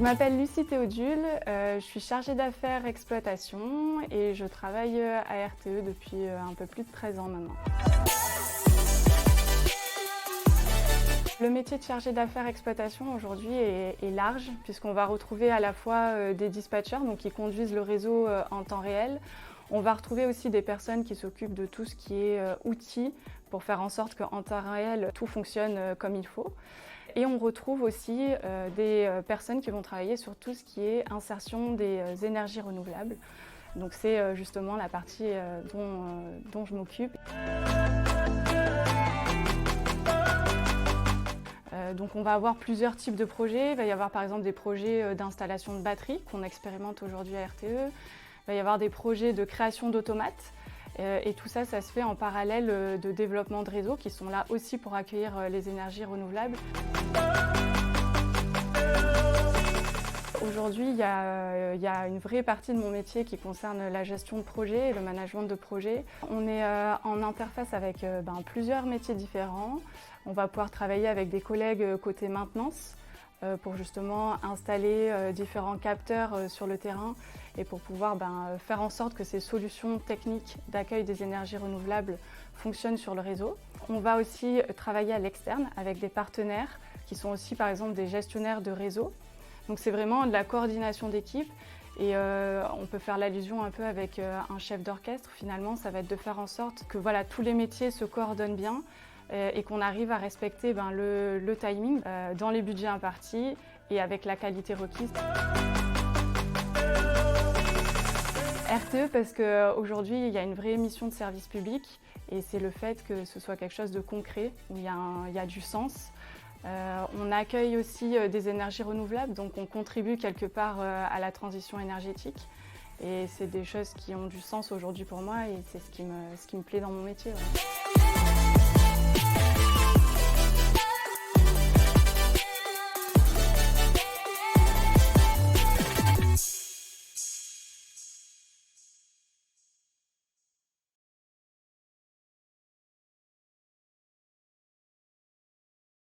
Je m'appelle Lucie Théodule, je suis chargée d'affaires exploitation et je travaille à RTE depuis un peu plus de 13 ans maintenant. Le métier de chargé d'affaires exploitation aujourd'hui est large puisqu'on va retrouver à la fois des dispatchers donc qui conduisent le réseau en temps réel. On va retrouver aussi des personnes qui s'occupent de tout ce qui est outils pour faire en sorte qu'en temps réel tout fonctionne comme il faut. Et on retrouve aussi des personnes qui vont travailler sur tout ce qui est insertion des énergies renouvelables. Donc c'est justement la partie dont je m'occupe. Donc on va avoir plusieurs types de projets. Il va y avoir par exemple des projets d'installation de batteries qu'on expérimente aujourd'hui à RTE. Il va y avoir des projets de création d'automates. Et tout ça, ça se fait en parallèle de développement de réseaux qui sont là aussi pour accueillir les énergies renouvelables. Aujourd'hui, il y a une vraie partie de mon métier qui concerne la gestion de projet et le management de projet. On est en interface avec plusieurs métiers différents. On va pouvoir travailler avec des collègues côté maintenance pour justement installer différents capteurs sur le terrain et pour pouvoir faire en sorte que ces solutions techniques d'accueil des énergies renouvelables fonctionnent sur le réseau. On va aussi travailler à l'externe avec des partenaires qui sont aussi par exemple des gestionnaires de réseau. Donc c'est vraiment de la coordination d'équipe et on peut faire l'allusion un peu avec un chef d'orchestre. Finalement, ça va être de faire en sorte que voilà, tous les métiers se coordonnent bien et qu'on arrive à respecter le timing dans les budgets impartis et avec la qualité requise. RTE parce qu'aujourd'hui, il y a une vraie mission de service public et c'est le fait que ce soit quelque chose de concret, où il y a du sens. On accueille aussi des énergies renouvelables, donc on contribue quelque part à la transition énergétique. Et c'est des choses qui ont du sens aujourd'hui pour moi et c'est ce qui me plaît dans mon métier. Ouais.